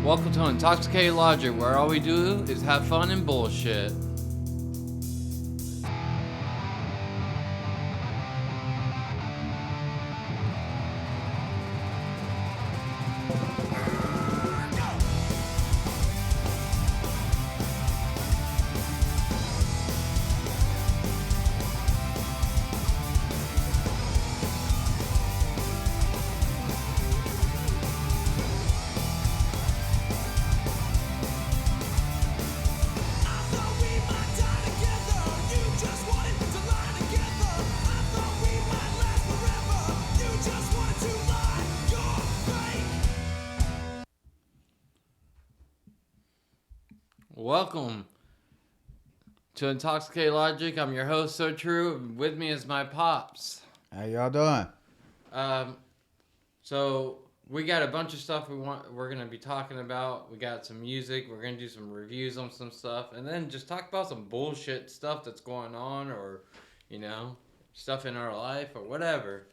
Welcome to Intoxicated Logic, where all we do is have fun and bullshit. Welcome to Intoxicated Logic. I'm your host, So True. With me is my pops. How y'all doing? So we got a bunch of stuff we're gonna be talking about. We got some music. We're gonna do some reviews on some stuff, and then just talk about some bullshit stuff that's going on, or stuff in our life or whatever.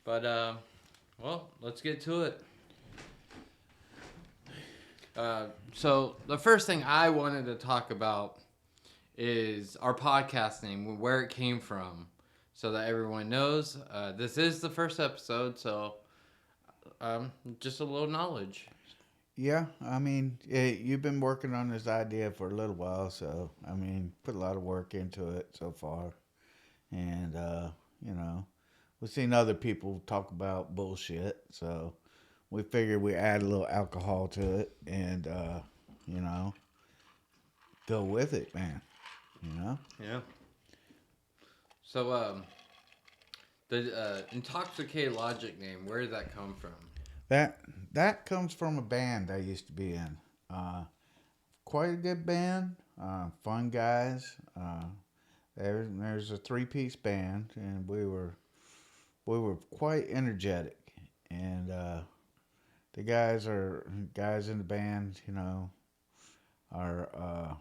But well, let's get to it. So the first thing I wanted to talk about is our podcast name, where it came from, so that everyone knows. This is the first episode, so just a little knowledge. Yeah, I mean, you've been working on this idea for a little while, so, I mean, put a lot of work into it so far. And, we've seen other people talk about bullshit, so we figured we add a little alcohol to it and, go with it, man. Yeah. So, the Intoxicated Logic name, where did that come from? That comes from a band I used to be in. Quite a good band, fun guys. There's a 3-piece band, and we were quite energetic. And the guys in the band, are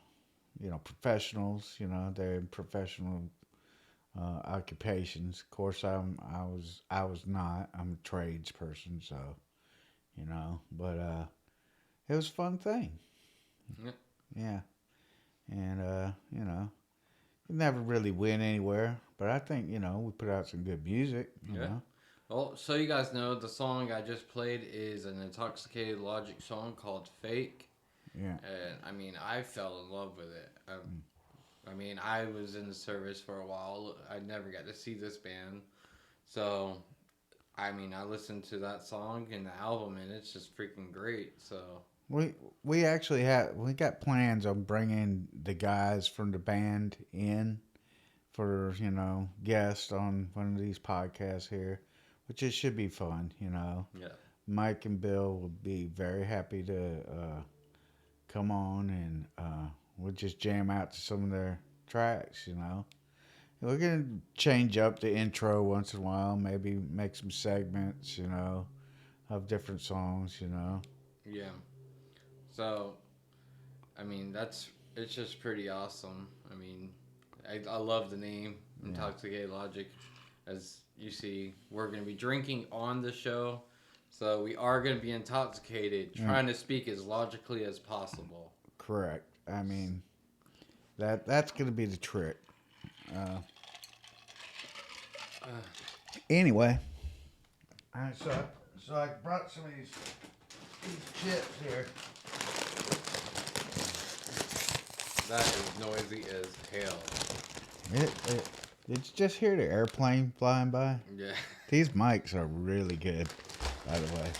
professionals. They're in professional occupations. Of course, I was not. I'm a trades person, so But it was a fun thing. Yep. Yeah, and you never really went anywhere. But I think we put out some good music. You know. Well, so you guys know, the song I just played is an Intoxicated Logic song called Fake. Yeah. And, I mean, I fell in love with it. I mean, I was in the service for a while. I never got to see this band. So, I mean, I listened to that song and the album, and it's just freaking great. So We actually got plans on bringing the guys from the band in for guests on one of these podcasts here, which it should be fun. Yeah. Mike and Bill would be very happy to come on, and we'll just jam out to some of their tracks. We're gonna change up the intro once in a while, maybe make some segments, of different songs. Yeah. So, I mean, it's just pretty awesome. I mean, I love the name, Intoxicated Logic. As you see, we're going to be drinking on the show. So we are going to be intoxicated, trying to speak as logically as possible. Correct. I mean, that's going to be the trick. Anyway, so I brought some of these chips here. That is noisy as hell. Did you just hear the airplane flying by? Yeah. These mics are really good, by the way.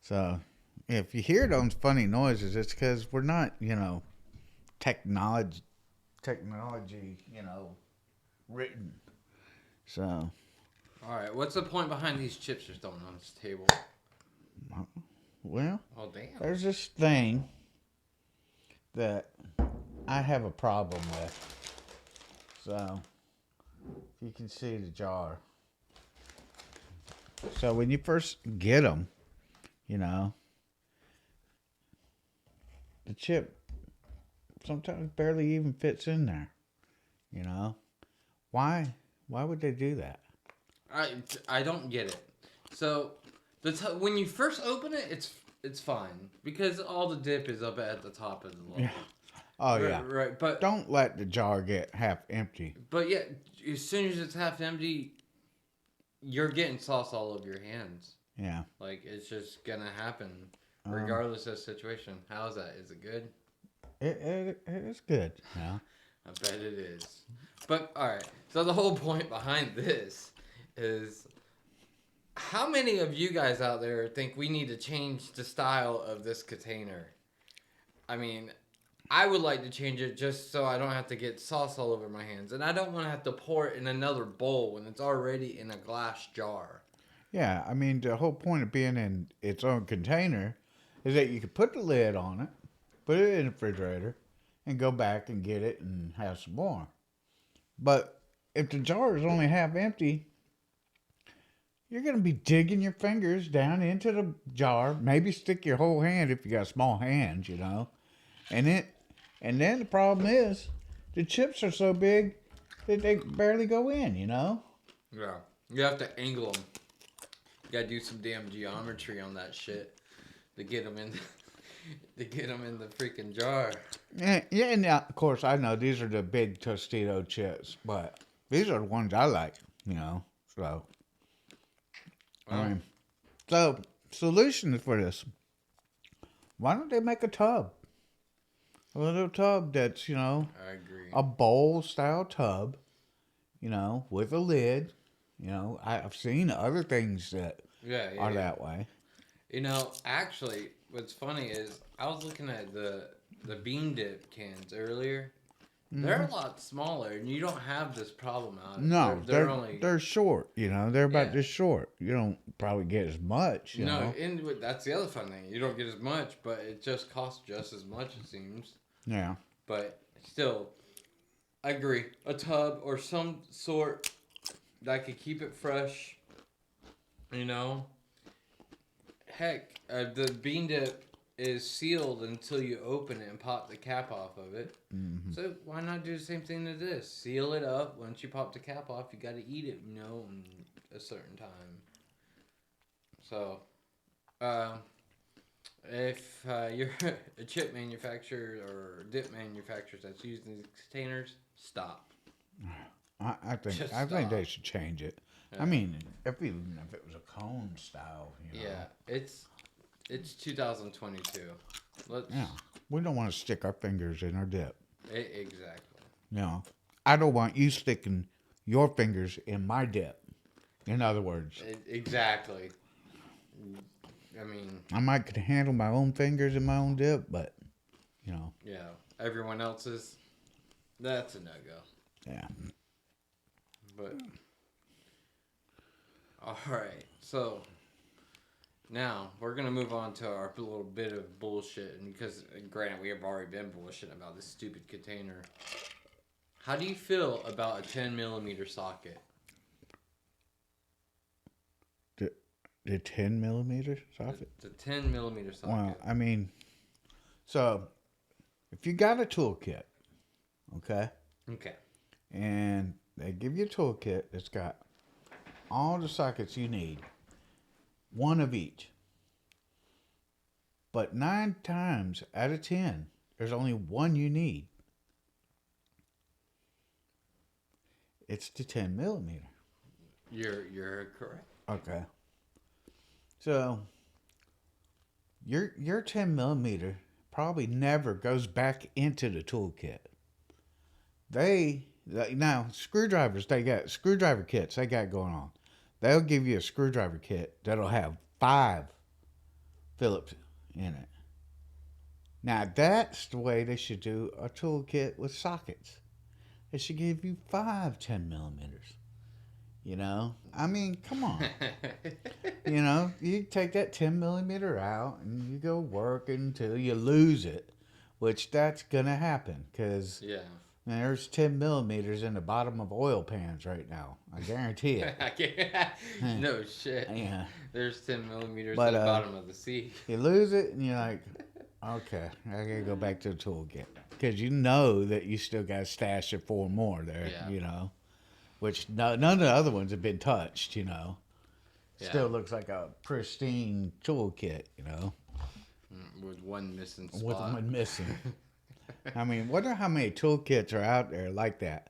So, if you hear those funny noises, it's because we're not, technology, written. So. All right. What's the point behind these chips just throwing on this table? Well, oh damn. There's this thing that I have a problem with. So, if you can see the jar. So when you first get them, the chip sometimes barely even fits in there. Why would they do that? I don't get it. So when you first open it, it's fine because all the dip is up at the top of the Yeah. level. Oh Right, yeah. right. But Don't let the jar get half empty. yeah, as soon as it's half empty, you're getting sauce all over your hands. Yeah. Like it's just gonna happen, Um, regardless of the situation. How's that? Is it good? it's good. Yeah. I bet it is. But all right. So the whole point behind this is how many of you guys out there think we need to change the style of this container? I mean, I would like to change it just so I don't have to get sauce all over my hands. And I don't want to have to pour it in another bowl when it's already in a glass jar. Yeah. I mean, the whole point of being in its own container is that you can put the lid on it, put it in the refrigerator, and go back and get it and have some more. But if the jar is only half empty, you're going to be digging your fingers down into the jar. Maybe stick your whole hand if you got small hands, you know. And then the problem is the chips are so big that they barely go in, you know. Yeah. You have to angle them. You gotta do some damn geometry on that shit to get them in. To get them in the freaking jar. Yeah, yeah, and of course I know these are the big Tostito chips, but these are the ones I like, you know. So, I Well, mean, so solution for this: why don't they make a tub? A little tub that's, you know, I agree. a bowl style tub, you know, with a lid. You know, I've seen other things that Yeah, yeah, are yeah. that way. You know, actually, what's funny is I was looking at the bean dip cans earlier. They're a lot smaller, and you don't have this problem out. No, They're only they're short. You know, they're about yeah. this short. You don't probably get as much. You No, know. and that's the other fun thing. You don't get as much, but it just costs just as much. It seems, Yeah. but still, I agree. A tub or some sort that could keep it fresh. You know, heck, the bean dip is sealed until you open it and pop the cap off of it. Hmm. So why not do the same thing to this? Seal it up. Once you pop the cap off, you got to eat it, you know, in a certain time. So, uh, if you're a chip manufacturer or dip manufacturer that's using these containers, stop. Just I think they stop. should change it. Yeah. I mean, even if it was a cone style, you know. Yeah, it's 2022. Let's Yeah. We don't want to stick our fingers in our dip. exactly. You know. I don't want you sticking your fingers in my dip. In other words, Exactly. I mean, I might could handle my own fingers in my own dip, but you know. yeah, everyone else's. That's a no go. Yeah. But all right, so now we're gonna move on to our little bit of bullshit, and because granted we have already been bullshitting about this stupid container. How do you feel about a 10 millimeter socket? The 10 millimeter socket. The 10 millimeter socket. Well, I mean, so if you got a toolkit, okay, Okay. and they give you a toolkit that's got all the sockets you need, one of each. But 9 times out of 10, there's only one you need. It's the 10 millimeter. You're correct. Okay. So your 10 millimeter probably never goes back into the toolkit. Now screwdrivers, they got screwdriver kits they got going on. They'll give you a screwdriver kit that'll have 5 Phillips in it. Now that's the way they should do a toolkit with sockets. They should give you 5 10 millimeters. You know, I mean, come on. You know, you take that 10 millimeter out and you go work until you lose it, which that's gonna happen because Yeah. there's 10 millimeters in the bottom of oil pans right now. I guarantee it. I can't. No shit. Yeah. There's 10 millimeters But, at the bottom of the sea. You lose it and you're like, okay, I gotta go back to the toolkit because you know that you still got a stash of 4 more there. Yeah. You know, which none of the other ones have been touched. You know, Yeah. still looks like a pristine toolkit. You know. one missing with spot. one missing. I mean, wonder how many toolkits are out there like that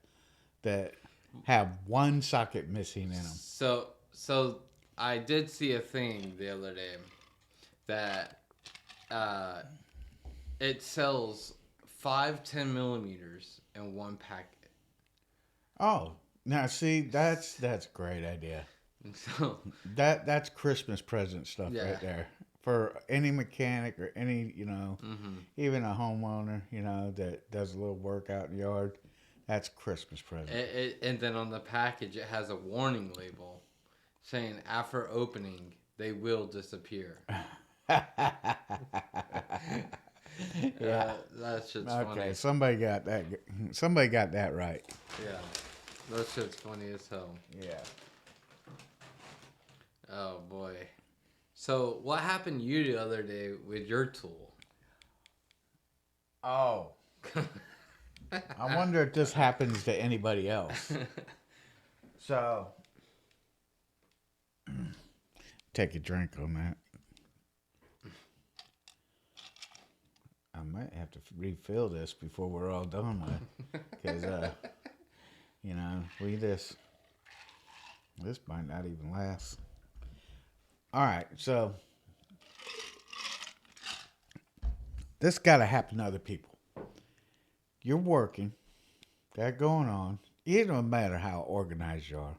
have one socket missing in them. So I did see a thing the other day that uh, it sells 5 10 millimeters in one packet. Oh, now see, that's a great idea. And so That's Christmas present stuff yeah. right there for any mechanic or any Mm-hmm. even a homeowner that does a little work out in the yard. That's Christmas present. And then on the package, it has a warning label saying after opening, they will disappear. Yeah. That shit's Okay, funny. somebody got that. Somebody got that right. Yeah, that shit's funny as hell. Yeah. Oh boy. So what happened to you the other day with your tool? Oh. I wonder if this happens to anybody else. So, take a drink on that. I might have to refill this before we're all done with, because this might not even last. All right, so this got to happen to other people. You're working, got going on. It don't matter how organized you are,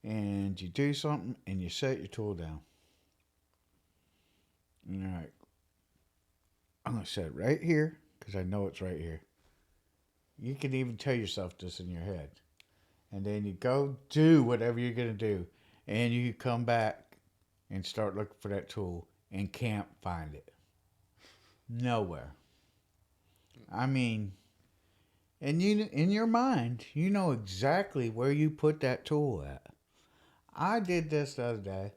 and you do something and you set your tool down. And you're like, I'm gonna set it right here because I know it's right here. You can even tell yourself this in your head, and then you go do whatever you're gonna do, and you come back and start looking for that tool and can't find it. Nowhere. I mean, and you in your mind, you know exactly where you put that tool at. I did this the other day.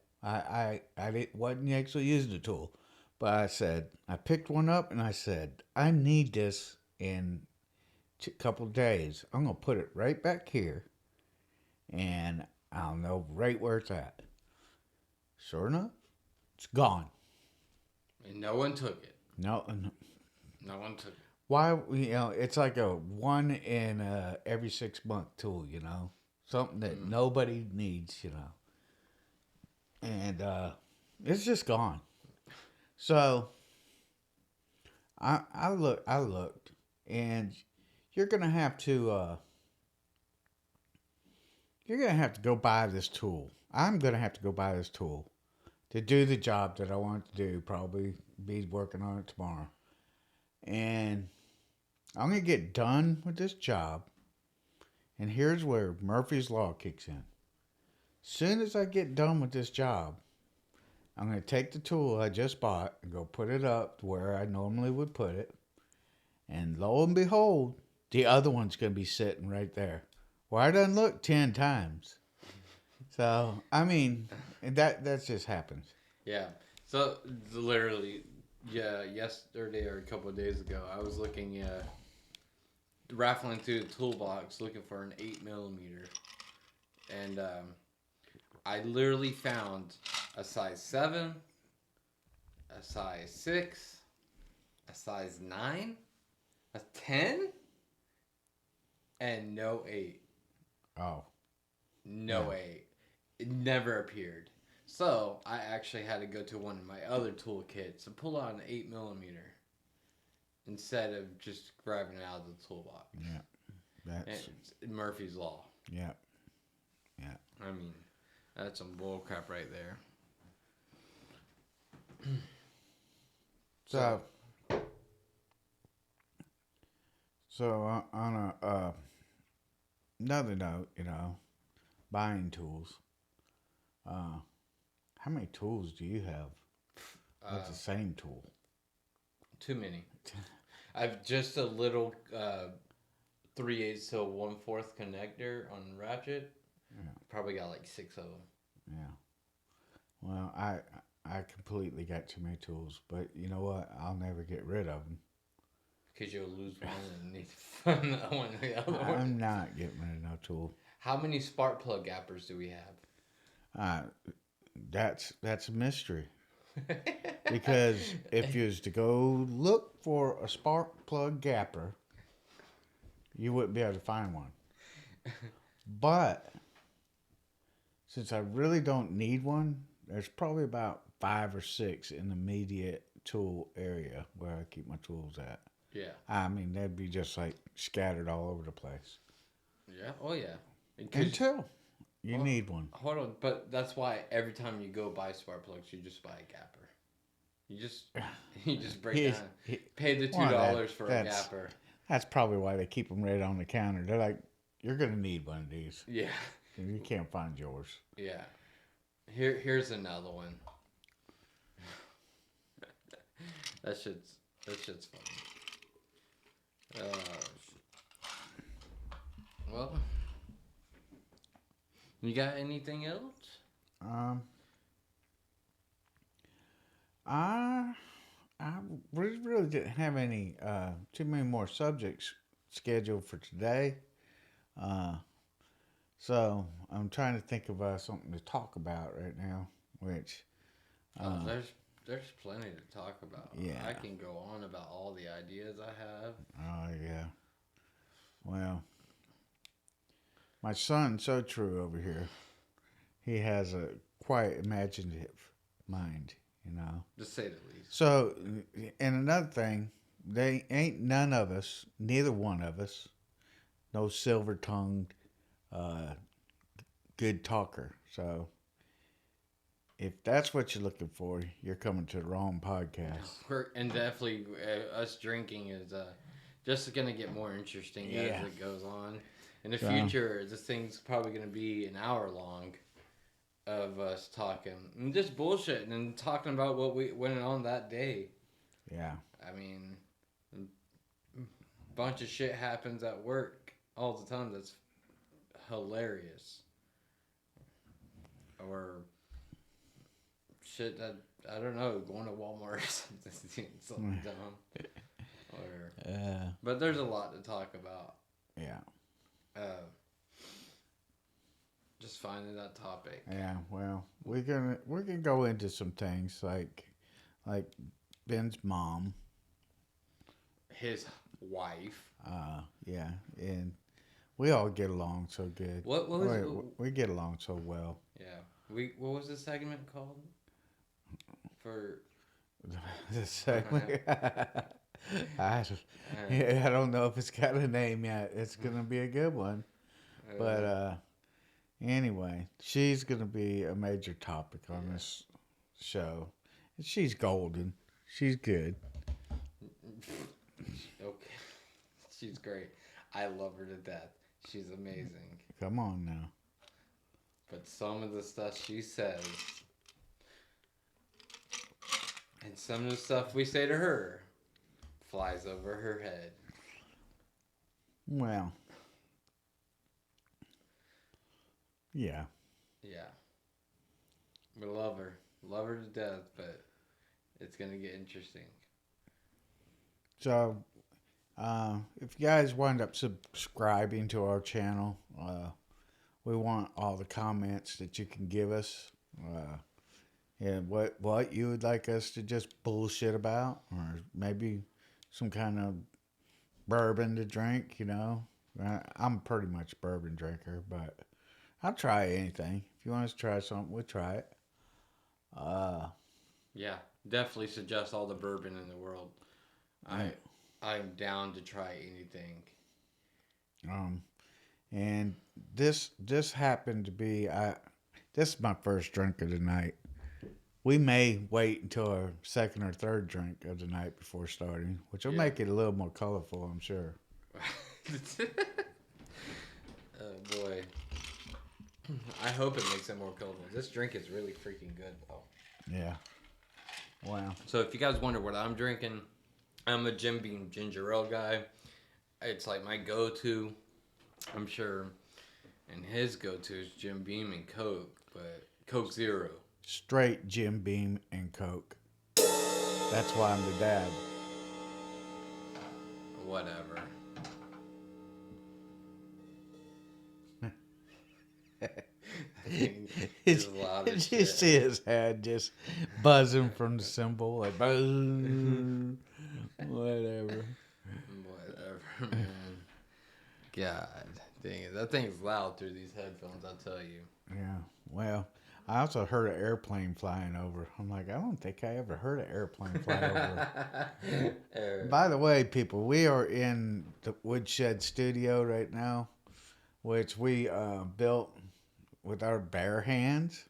Wasn't actually using the tool, but I picked one up and I said, I need this in a couple of days. I'm gonna put it right back here, and I'll know right where it's at. Sure enough, it's gone. And no one took it. No, No one took it. why? It's like a one in every 6 month tool. Something that nobody needs. And it's just gone. So I looked, and you're gonna have to go buy this tool. I'm gonna have to go buy this tool to do the job that I want to do. Probably be working on it tomorrow, and I'm gonna get done with this job. And here's where Murphy's Law kicks in. Soon as I get done with this job, I'm going to take the tool I just bought and go put it up where I normally would put it. And lo and behold, the other one's going to be sitting right there. Well, I done looked 10 times. So, I mean, that just happens. Yeah. So literally, yeah, yesterday or a couple of days ago, I was looking raffling through the toolbox looking for an 8 millimeter, and I literally found a size 7, a size 6, a size 9, a 10, and no 8. Oh. No 8. It never appeared. So I actually had to go to one of my other toolkits to pull out an 8 millimeter instead of just grabbing it out of the toolbox. Yeah. That's It's Murphy's Law. yeah. Yeah. I mean, that's some bull crap right there. So on another note, buying tools. How many tools do you have with the same tool? Too many. I've just a little 3/8 to 1/4 connector on ratchet. Yeah. Probably got like 6 of them. Yeah. Well, I completely got too many tools, but you know what? I'll never get rid of them. Because you'll lose one and need to find the one the other one. I'm not getting rid of no tool. How many spark plug gappers do we have? That's a mystery. Because if you was to go look for a spark plug gapper, you wouldn't be able to find one. But since I really don't need one, there's probably about 5 or 6 in the immediate tool area where I keep my tools at. Yeah. I mean, they'd be just like scattered all over the place. Yeah. Oh yeah. Until you Well, need one. hold on, but that's why every time you go buy spark plugs, you just buy a gapper. You just you just break down, pay the $2 for a gapper. That's probably why they keep them right on the counter. They're like, you're gonna need one of these. Yeah. You can't find yours. Yeah. Here's another one. that shit's funny. Well, you got anything else? Um, I I really didn't have any too many more subjects scheduled for today. Uh, so I'm trying to think of something to talk about right now, which There's plenty to talk about. Yeah. I can go on about all the ideas I have. oh yeah, well, my son's so true over here. He has a quite imaginative mind, you know. To say the least. So, and another thing, they ain't none of us, neither one of us, no silver tongued, uh, good talker. So, if that's what you're looking for, you're coming to the wrong podcast. And definitely us drinking is just going to get more interesting as it goes on. In the future, this thing's probably going to be an hour long of us talking and just bullshitting and talking about what went on that day. Yeah. I mean, a bunch of shit happens at work all the time that's hilarious. Or shit that, I don't know, going to Walmart or something dumb. But there's a lot to talk about. Yeah. Just finding that topic. Yeah, well, we're gonna go into some things like Ben's mom. His wife. Yeah, and we all get along so good. What was it? We get along so well. Yeah. What was the segment called? For The segment. I don't know if it's got a name yet. It's gonna be a good one, but anyway, she's gonna be a major topic on this show. And she's golden. She's good. Okay. She's great. I love her to death. She's amazing. Come on now. But some of the stuff she says and some of the stuff we say to her flies over her head. Well. Yeah. Yeah. We love her. Love her to death, but it's going to get interesting. So, if you guys wind up subscribing to our channel, we want all the comments that you can give us. And what you would like us to just bullshit about, or maybe some kind of bourbon to drink, you know. I'm pretty much a bourbon drinker, but I'll try anything. If you want us to try something, we'll try it. Yeah, definitely suggest all the bourbon in the world. I'm down to try anything. And this happened to be this is my first drink of the night. We may wait until our second or third drink of the night before starting, which will make it a little more colorful, I'm sure. Oh boy. I hope it makes it more colorful. This drink is really freaking good, though. Yeah. Wow. So if you guys wonder what I'm drinking, I'm a Jim Beam ginger ale guy. It's like my go-to, I'm sure. And his go-to is Jim Beam and Coke, but Coke Zero. Straight Jim Beam and Coke. That's why I'm the dad. Whatever. You see his head just buzzing from the cymbal, like buzz, whatever. Whatever, man. God dang it. That thing's loud through these headphones, I'll tell you. Yeah. Well, I also heard an airplane flying over. I'm like, I don't think I ever heard an airplane fly over. By the way, people, we are in the Woodshed studio right now, which we built with our bare hands.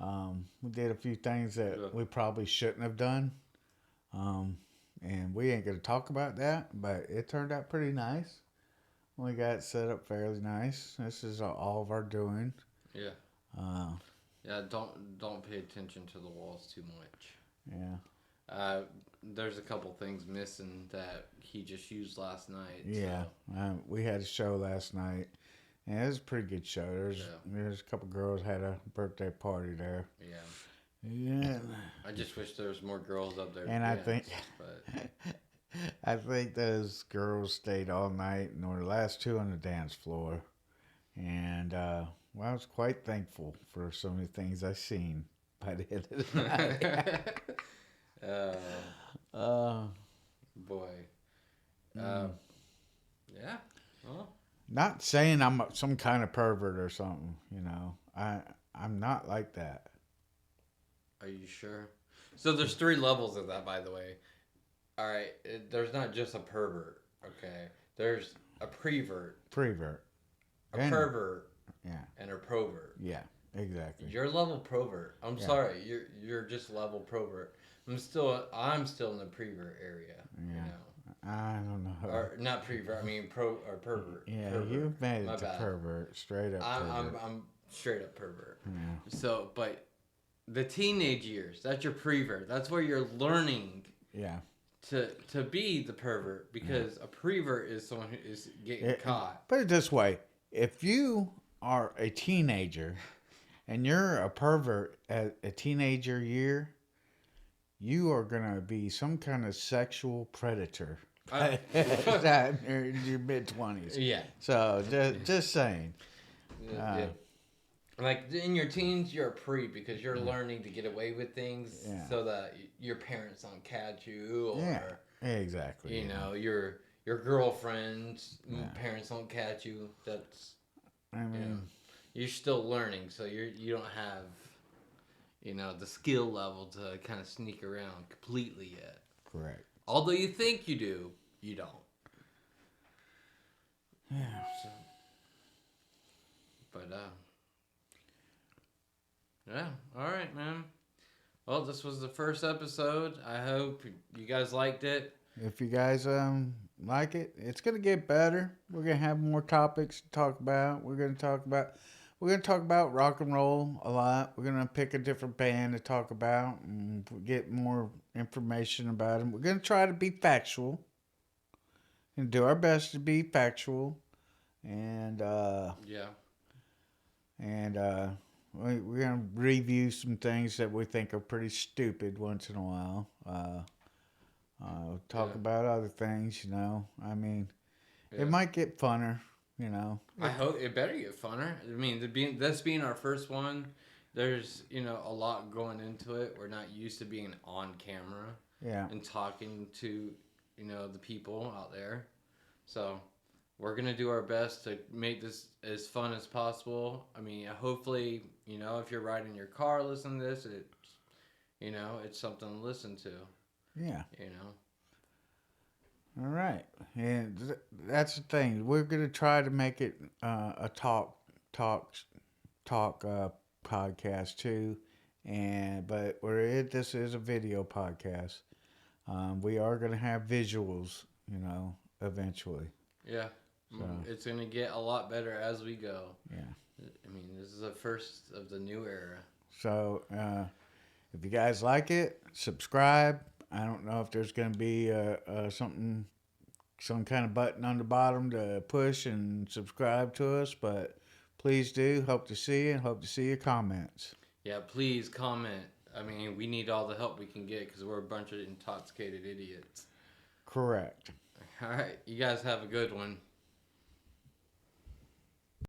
We did a few things that we probably shouldn't have done. And we ain't going to talk about that, but it turned out pretty nice. We got it set up fairly nice. This is all of our doing. Yeah. Yeah, don't pay attention to the walls too much. Yeah. There's a couple things missing that he just used last night. Yeah. So. We had a show last night. And it was a pretty good show. There's a couple girls had a birthday party there. Yeah. Yeah. I just wish there was more girls up there. And I think those girls stayed all night and were the last two on the dance floor. And well, I was quite thankful for some of the things I seen by the end of the night. Boy. Yeah. Well. Not saying I'm some kind of pervert or something, you know. I'm not like that. Are you sure? So there's 3 levels of that, by the way. All right, there's not just a pervert, okay? There's a prevert. A pervert. Yeah. And a provert. Yeah, exactly. You're level provert. I'm sorry, you're just level provert. I'm still in the prevert area. Yeah. You know? I don't know. Or not prevert. I mean pervert. Yeah, pervert. you've made My it to bad. pervert, straight up. I'm straight up pervert. Yeah. So, but the teenage years, that's your prevert. That's where you're learning. Yeah. To be the pervert, because a prevert is someone who is getting caught. Put it this way: if you are a teenager and you're a pervert at a teenager year, you are gonna be some kind of sexual predator. In your mid-20s. Yeah. So just saying. Yeah. Like in your teens, you're a pre because you're learning to get away with things so that your parents don't catch you, or exactly. You know, your girlfriend's parents don't catch you. That's you're still learning, so you don't have the skill level to kind of sneak around completely yet. Correct. Although you think you do, you don't. Yeah. So, but yeah, all right, man. Well, this was the first episode. I hope you guys liked it. If you guys like it, it's gonna get better. We're gonna have more topics to talk about. We're gonna talk about rock and roll a lot. We're gonna pick a different band to talk about and get more information about them. We're gonna try to be factual and do our best to be factual. And we're gonna review some things that we think are pretty stupid once in a while. Talk about other things, you know. I mean, it might get funner, you know. I hope it better get funner. I mean, this being our first one, there's a lot going into it. We're not used to being on camera, and talking to the people out there. So we're gonna do our best to make this as fun as possible. I mean, hopefully, if you're riding your car listening to this, it's something to listen to. Yeah. All right, and that's the thing. We're gonna try to make it a talk podcast too, but this is a video podcast. We are gonna have visuals, eventually. Yeah. So. It's going to get a lot better as we go. Yeah. I mean, this is the first of the new era. So, if you guys like it, subscribe. I don't know if there's going to be some kind of button on the bottom to push and subscribe to us, but please do. Hope to see you and hope to see your comments. Yeah, please comment. I mean, we need all the help we can get because we're a bunch of intoxicated idiots. Correct. All right. You guys have a good one.